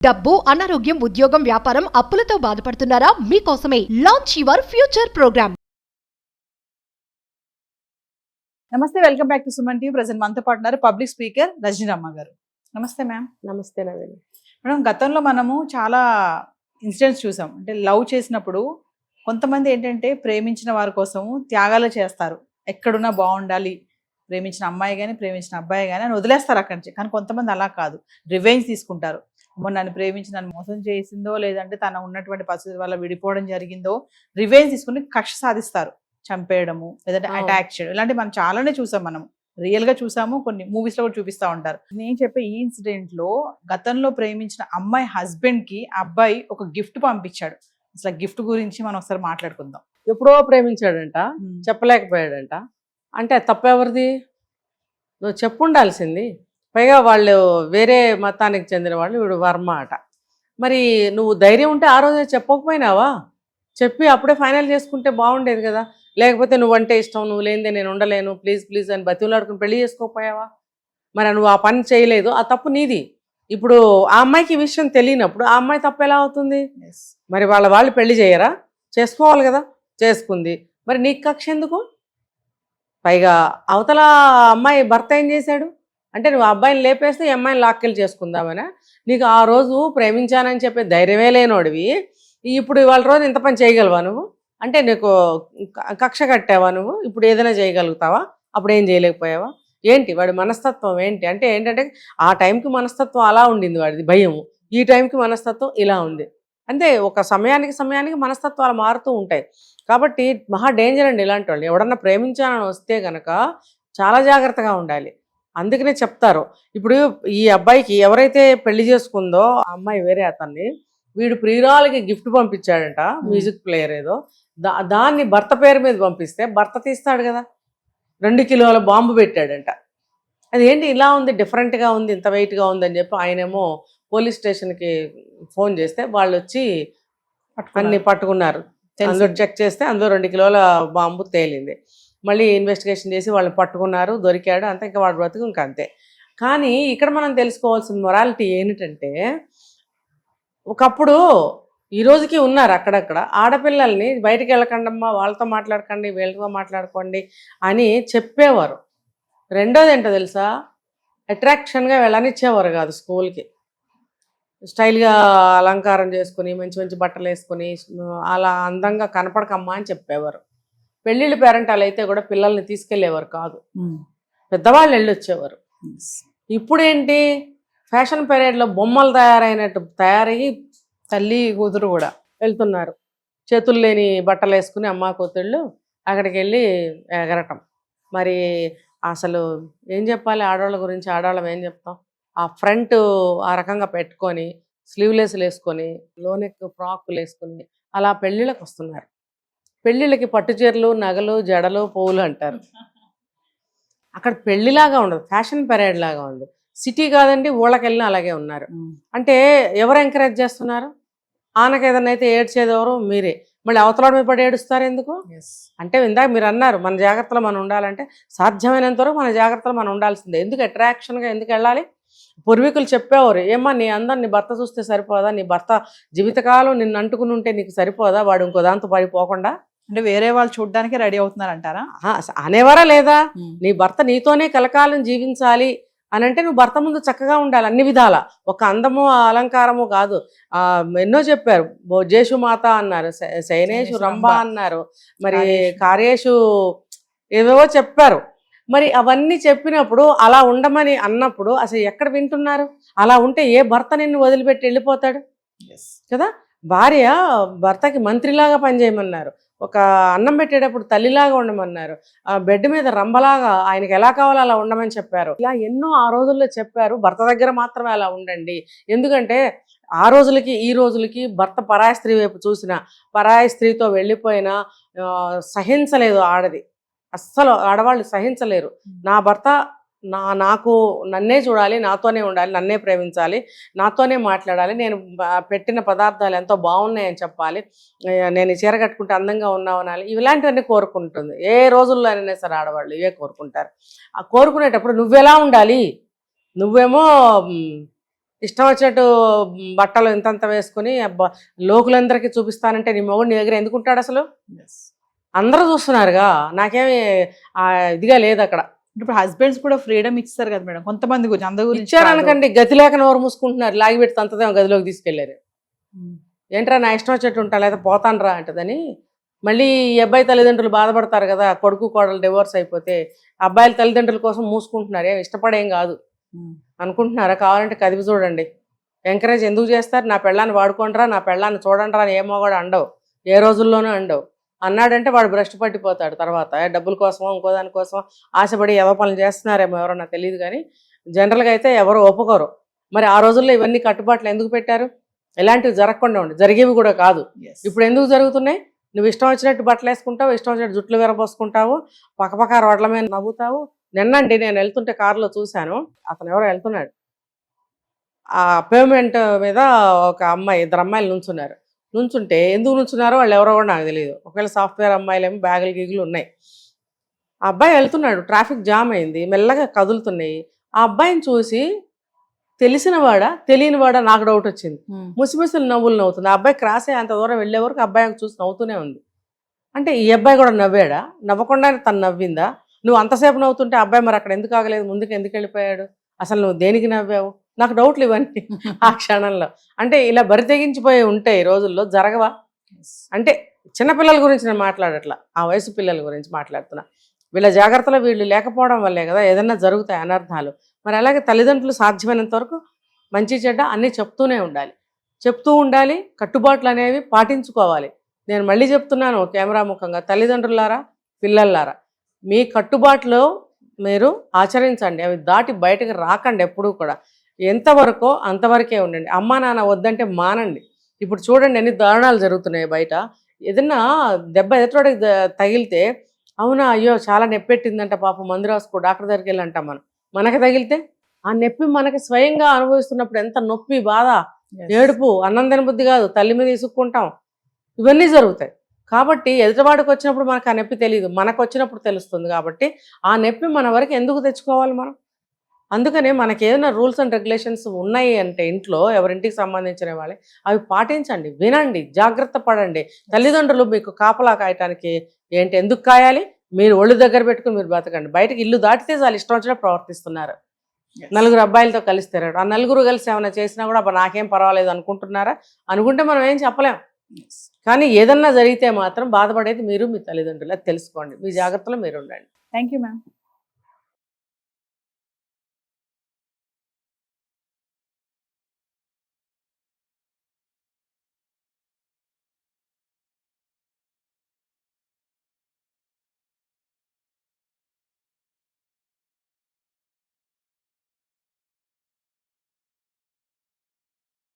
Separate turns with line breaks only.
డబ్బు, అనారోగ్యం, ఉద్యోగం, వ్యాపారం, అప్పులతో బాధపడుతున్నారా? మీకోసమే లాంచ్ యువర్ ఫ్యూచర్ ప్రోగ్రామ్.
నమస్తే, welcome back to Suman TV. Present మనతో పాటు ఉన్నారు పబ్లిక్ స్పీకర్ రజనీరమ్మ గారు. నమస్తే మ్యామ్.
నమస్తే నవీన్.
మేడం, గతంలో మనము చాలా ఇన్సిడెంట్స్ చూసాం. అంటే లవ్ చేసినప్పుడు కొంతమంది ఏంటంటే ప్రేమించిన వారి కోసము త్యాగాలు చేస్తారు. ఎక్కడున్నా బాగుండాలి, ప్రేమించిన అమ్మాయి కానీ ప్రేమించిన అబ్బాయి కానీ అని వదిలేస్తారు అక్కడి నుంచి. కానీ కొంతమంది అలా కాదు, రివెంజ్ తీసుకుంటారు. నన్ను ప్రేమించి నన్ను మోసం చేసిందో, లేదంటే తన ఉన్నటువంటి పరిస్థితి వల్ల విడిపోవడం జరిగిందో రివెంజ్ తీసుకుని కక్ష సాధిస్తారు. చంపేయడము, లేదంటే అటాక్ చేయడం, ఇలాంటి మనం చాలానే చూసాం. మనం రియల్ గా చూసాము, కొన్ని మూవీస్ లో కూడా చూపిస్తా ఉంటారు. నేను చెప్పే ఈ ఇన్సిడెంట్ లో గతంలో ప్రేమించిన అమ్మాయి హస్బెండ్ కి అబ్బాయి ఒక గిఫ్ట్ పంపించాడు. అసలు గిఫ్ట్ గురించి మనం ఒకసారి మాట్లాడుకుందాం.
ఎప్పుడో ప్రేమించాడంట, చెప్పలేకపోయాడంట. అంటే తప్పెవరిది? నువ్వు చెప్పుండాల్సింది. పైగా వాళ్ళు వేరే మతానికి చెందిన వాళ్ళు, వీడు వర్మ అట. మరి నువ్వు ధైర్యం ఉంటే ఆ రోజే చెప్పకపోయినావా? చెప్పి అప్పుడే ఫైనల్ చేసుకుంటే బాగుండేది కదా. లేకపోతే నువ్వంటే ఇష్టం, నువ్వు లేనిదే నేను ఉండలేను, ప్లీజ్ ప్లీజ్ అని బతిమలాడుకుని పెళ్లి చేసుకోకపోయావా? మరి నువ్వు ఆ పని చేయలేదు, ఆ తప్పు నీది. ఇప్పుడు ఆ అమ్మాయికి ఈ విషయం తెలియనప్పుడు ఆ అమ్మాయి తప్పు ఎలా అవుతుంది? మరి వాళ్ళు పెళ్లి చేయరా? చేసుకోవాలి కదా. చేసుకుంది, మరి నీకు కక్ష ఎందుకు? పైగా అవతల అమ్మాయి భర్త ఏం చేశాడు అంటే, నువ్వు అబ్బాయిని లేపేస్తే ఈ అమ్మాయిని లాక్కెళ్ళి చేసుకుందామనా? నీకు ఆ రోజు ప్రేమించానని చెప్పే ధైర్యమే లేనోడివి ఇప్పుడు ఇవాళ రోజు ఇంత పని చేయగలవా నువ్వు? అంటే నీకు కక్ష కట్టావా నువ్వు? ఇప్పుడు ఏదైనా చేయగలుగుతావా? అప్పుడు ఏం చేయలేకపోయావా? ఏంటి వాడి మనస్తత్వం ఏంటి? అంటే ఏంటంటే ఆ టైంకి మనస్తత్వం అలా ఉండింది వాడిది, భయము. ఈ టైంకి మనస్తత్వం ఇలా ఉంది. అంటే ఒక సమయానికి మనస్తత్వాలు మారుతూ ఉంటాయి. కాబట్టి మహా డేంజర్ అండి ఇలాంటి వాళ్ళు. ఎవడన్నా ప్రేమించాలని వస్తే కనుక చాలా జాగ్రత్తగా ఉండాలి. అందుకనే చెప్తారు. ఇప్పుడు ఈ అబ్బాయికి ఎవరైతే పెళ్లి చేసుకుందో ఆ అమ్మాయి వేరే అతన్ని, వీడు ప్రియురాలకి గిఫ్ట్ పంపించాడంట, మ్యూజిక్ ప్లేయర్ ఏదో. దాన్ని భర్త పేరు మీద పంపిస్తే భర్త తీస్తాడు కదా. 2 కిలోల బాంబు పెట్టాడంట. అదేంటి ఇలా ఉంది, డిఫరెంట్గా ఉంది, ఇంత వెయిట్గా ఉందని చెప్పి ఆయనేమో పోలీస్ స్టేషన్కి ఫోన్ చేస్తే వాళ్ళు వచ్చి అన్ని పట్టుకున్నారు. అందులో చెక్ చేస్తే అందులో 2 కిలోల బాంబు తేలింది. మళ్ళీ ఇన్వెస్టిగేషన్ చేసి వాళ్ళని పట్టుకున్నారు, దొరికాడు, అంతే. ఇంకా వాడు బ్రతుకు ఇంకా అంతే. కానీ ఇక్కడ మనం తెలుసుకోవాల్సిన మొరాలిటీ ఏంటంటే, ఒకప్పుడు ఈ రోజుకి ఉన్నారు అక్కడక్కడ ఆడపిల్లల్ని బయటికి వెళ్ళకండమ్మా, వాళ్ళతో మాట్లాడకండి, వీళ్ళతో మాట్లాడుకోండి అని చెప్పేవారు. రెండోది ఏంటో తెలుసా, అట్రాక్షన్గా వెళ్ళనిచ్చేవారు కాదు. స్కూల్కి స్టైల్గా అలంకారం చేసుకుని మంచి మంచి బట్టలు వేసుకుని అలా అందంగా కనపడకమ్మా అని చెప్పేవారు. పెళ్ళిళ్ళు పేరెంటాలు అయితే కూడా పిల్లల్ని తీసుకెళ్లేవారు కాదు, పెద్దవాళ్ళు వెళ్ళొచ్చేవారు. ఇప్పుడేంటి, ఫ్యాషన్ పెరేడ్లో బొమ్మలు తయారైనట్టు తయారయ్యి తల్లి కూతురు కూడా వెళ్తున్నారు. చేతులు లేని బట్టలు వేసుకుని అమ్మ కూతుళ్ళు అక్కడికి వెళ్ళి ఎగరటం. మరి అసలు ఏం చెప్పాలి ఆడవాళ్ళ గురించి? ఆడవాళ్ళం ఏం చెప్తాం? ఆ ఫ్రంట్ ఆ రకంగా పెట్టుకొని, స్లీవ్లెస్లు వేసుకొని, లోనెక్ ఫ్రాక్లు వేసుకుని అలా పెళ్ళిళ్ళకి వస్తున్నారు. పెళ్ళిళ్ళకి పట్టు చీరలు, నగలు, జడలు, పువ్వులు అంటారు. అక్కడ పెళ్లిలాగా ఉండదు, ఫ్యాషన్ పెరేడ్ లాగా ఉంది. సిటీ కాదండి, ఊళ్ళకి వెళ్ళినా అలాగే ఉన్నారు. అంటే ఎవరు ఎంకరేజ్ చేస్తున్నారు? ఆనకు ఏదన్నా అయితే ఏడ్చేది ఎవరు? మీరే. మళ్ళీ అవతల మీద పడి ఏడుస్తారు ఎందుకు? అంటే ఇందాక మీరు అన్నారు మన జాగ్రత్తలో మనం ఉండాలంటే, సాధ్యమైనంత వరకు మన జాగ్రత్తలో మనం ఉండాల్సిందే. ఎందుకు అట్రాక్షన్గా ఎందుకు వెళ్ళాలి? పూర్వీకులు చెప్పేవారు, ఏమ్మా నీ అందరు నీ భర్త చూస్తే సరిపోదా? నీ భర్త జీవితకాలం నిన్ను అంటుకుని ఉంటే నీకు సరిపోదా? వాడు ఇంకో దాంతో పడిపోకుండా. అంటే వేరే వాళ్ళు చూడడానికి రెడీ అవుతున్నారంటారా? అనేవారా లేదా? నీ భర్త నీతోనే కలకాలం జీవించాలి అని అంటే నువ్వు భర్త ముందు చక్కగా ఉండాలి అన్ని విధాల. ఒక అందము అలంకారము కాదు. ఎన్నో చెప్పారు. జేషు మాత అన్నారు, శయనేషు రంభ అన్నారు, మరి కార్యేషు ఏవేవో చెప్పారు. మరి అవన్నీ చెప్పినప్పుడు అలా ఉండమని అన్నప్పుడు అసలు ఎక్కడ వింటున్నారు? అలా ఉంటే ఏ భర్త నిన్ను వదిలిపెట్టి వెళ్ళిపోతాడు కదా. భార్య భర్తకి మంత్రిలాగా పనిచేయమన్నారు, ఒక అన్నం పెట్టేటప్పుడు తల్లిలాగా ఉండమన్నారు, బెడ్ మీద రంభలాగా ఆయనకి ఎలా కావాలో అలా ఉండమని చెప్పారు. ఇలా ఎన్నో ఆ రోజుల్లో చెప్పారు. భర్త దగ్గర మాత్రమే అలా ఉండండి. ఎందుకంటే ఆ రోజులకి ఈ రోజులకి భర్త పరాయి స్త్రీ వైపు చూసినా, పరాయి స్త్రీతో వెళ్ళిపోయినా సహించలేదు ఆడది. అస్సలు ఆడవాళ్ళు సహించలేరు. నా భర్త నాకు నన్నే చూడాలి, నాతోనే ఉండాలి, నన్నే ప్రేమించాలి, నాతోనే మాట్లాడాలి, నేను పెట్టిన పదార్థాలు ఎంతో బాగున్నాయని చెప్పాలి, నేను చీర కట్టుకుంటే అందంగా ఉన్నావు అనాలి, ఇలాంటివన్నీ కోరుకుంటుంది. ఏ రోజుల్లో అయినా సరే ఆడవాళ్ళు ఇవే కోరుకుంటారు. ఆ కోరుకునేటప్పుడు నువ్వెలా ఉండాలి? నువ్వేమో ఇష్టం వచ్చినట్టు బట్టలు ఇంతంత వేసుకుని అబ్బా లోకులందరికీ చూపిస్తానంటే నీ మొగుడు నీ దగ్గర ఎందుకు ఉంటాడు అసలు? అందరూ చూస్తున్నారుగా, నాకేమి ఇదిగా లేదు అక్కడ.
ఇప్పుడు హస్బెండ్స్ కూడా ఫ్రీడమ్ ఇస్తారు కదా మేడం, కొంతమంది గురించి, అందరి గురించి
ఇచ్చారనకండి, గతి లేక నోరు మూసుకుంటున్నారు, లాగిపెట్టి తంతదేమో గదిలోకి తీసుకెళ్లారు. ఏంట్రా నా ఇష్టం వచ్చేట్టు ఉంటా లేదా పోతాను రా అంటదని. మళ్ళీ ఈ అబ్బాయి తల్లిదండ్రులు బాధపడతారు కదా, కొడుకు కోడలు డివోర్స్ అయిపోతే. అబ్బాయిల తల్లిదండ్రుల కోసం మూసుకుంటున్నారు, ఏం ఇష్టపడేం కాదు అనుకుంటున్నారా? కావాలంటే కదివి చూడండి. ఎంకరేజ్ ఎందుకు చేస్తారు? నా పెళ్ళాన్ని వాడుకోండిరా, నా పెళ్ళాన్ని చూడండిరా అని ఏమో కూడా అండవు, ఏ రోజుల్లోనూ అండవు. అన్నాడంటే వాడు భ్రష్టు పట్టిపోతాడు. తర్వాత డబ్బుల కోసమో ఇంకో దానికోసమో ఆశపడి ఏదో పనులు చేస్తున్నారేమో ఎవరో నాకు తెలియదు, కానీ జనరల్గా అయితే ఎవరు ఒప్పుకోరు. మరి ఆ రోజుల్లో ఇవన్నీ కట్టుబాట్లు ఎందుకు పెట్టారు? ఇలాంటివి జరగకుండా ఉండి, జరిగేవి కూడా కాదు. ఇప్పుడు ఎందుకు జరుగుతున్నాయి? నువ్వు ఇష్టం వచ్చినట్టు బట్టలు వేసుకుంటావు, ఇష్టం వచ్చినట్టు జుట్లు విరబోసుకుంటావు, పక్కపక్క రోడ్ల మీద నవ్వుతావు. నిన్నండి నేను వెళ్తుంటే కారులో చూశాను, అతను ఎవరో వెళ్తున్నాడు, ఆ పేమెంట్ మీద ఒక అమ్మాయి, ఇద్దరు అమ్మాయిలు నుంచున్నారు. నుంచుంటే ఎందుకు నుంచున్నారో వాళ్ళు ఎవరో కూడా నాకు తెలియదు. ఒకవేళ సాఫ్ట్వేర్ అమ్మాయిలేమో బ్యాగులు గీగులు ఉన్నాయి. ఆ అబ్బాయి వెళ్తున్నాడు, ట్రాఫిక్ జామ్ అయింది, మెల్లగా కదులుతున్నాయి. ఆ అబ్బాయిని చూసి తెలిసినవాడా తెలియనివాడా నాకు డౌట్ వచ్చింది. ముసిముసిలు నవ్వులు నవ్వుతుంది. ఆ అబ్బాయి క్రాస్ అయ్యి అంత దూరం వెళ్ళే వరకు అబ్బాయి చూసి నవ్వుతూనే ఉంది. అంటే ఈ అబ్బాయి కూడా నవ్వాడా? నవ్వకుండానే తను నవ్విందా? నువ్వు అంతసేపు నవ్వుతుంటే అబ్బాయి మరి అక్కడ ఎందుకు ఆగలేదు, ముందుకు ఎందుకు వెళ్ళిపోయాడు? అసలు నువ్వు దేనికి నవ్వావు? నాకు డౌట్లు ఇవన్నీ ఆ క్షణంలో. అంటే ఇలా బరి తెగించిపోయి ఉంటే ఈ రోజుల్లో జరగవా? అంటే చిన్నపిల్లల గురించి నేను మాట్లాడట్లా, ఆ వయసు పిల్లల గురించి మాట్లాడుతున్నా. వీళ్ళ జాగ్రత్తలో వీళ్ళు లేకపోవడం వల్లే కదా ఏదన్నా జరుగుతాయి అనర్థాలు. మరి అలాగే తల్లిదండ్రులు సాధ్యమైనంత వరకు మంచి చెడ్డ అన్నీ చెప్తూ ఉండాలి, కట్టుబాట్లు అనేవి పాటించుకోవాలి. నేను మళ్ళీ చెప్తున్నాను కెమెరా ముఖంగా, తల్లిదండ్రులారా పిల్లలారా, మీ కట్టుబాట్లు మీరు ఆచరించండి, అవి దాటి బయటకు రాకండి. ఎప్పుడూ కూడా ఎంతవరకో అంతవరకే ఉండండి. అమ్మా నాన్న వద్దంటే మానండి. ఇప్పుడు చూడండి ఎన్ని దారుణాలు జరుగుతున్నాయి బయట. ఏదన్నా దెబ్బ ఎదుటోడికి తగిలితే అవునా అయ్యో చాలా నొప్పెట్టిందంట పాపం మందు రాసుకో డాక్టర్ దగ్గరికి వెళ్ళి అంటాం. మనకి తగిలితే ఆ నొప్పి మనకి స్వయంగా అనుభవిస్తున్నప్పుడు ఎంత నొప్పి, బాధ, ఏడుపు, అన్నం తినబుద్ధి కాదు, తల్లి మీద ఇసుక్కుంటాం, ఇవన్నీ జరుగుతాయి. కాబట్టి ఎదుటివాడికి వచ్చినప్పుడు మనకు ఆ నొప్పి తెలియదు, మనకు వచ్చినప్పుడు తెలుస్తుంది. కాబట్టి ఆ నొప్పి మన వరకు ఎందుకు తెచ్చుకోవాలి మనం? అందుకనే మనకి ఏదైనా రూల్స్ అండ్ రెగ్యులేషన్స్ ఉన్నాయి అంటే ఇంట్లో ఎవరింటికి సంబంధించిన వాళ్ళే అవి పాటించండి, వినండి, జాగ్రత్త పడండి. తల్లిదండ్రులు మీకు కాపలా కాయటానికి ఏంటి ఎందుకు కాయాలి? మీరు ఒళ్ళు దగ్గర పెట్టుకుని మీరు బతకండి. బయటకు ఇల్లు దాటితే చాలు ఇష్టం వచ్చినట్టు ప్రవర్తిస్తున్నారు. నలుగురు అబ్బాయిలతో కలిసి తిరగడు, ఆ నలుగురు కలిసి ఏమైనా చేసినా కూడా అబ్బా నాకేం పర్వాలేదు అనుకుంటున్నారా? అనుకుంటే మనం ఏం చెప్పలేం. కానీ ఏదన్నా జరిగితే మాత్రం బాధపడేది మీరు, మీ తల్లిదండ్రులు. అది తెలుసుకోండి, మీ జాగ్రత్తలో మీరు ఉండండి.
Thank you ma'am.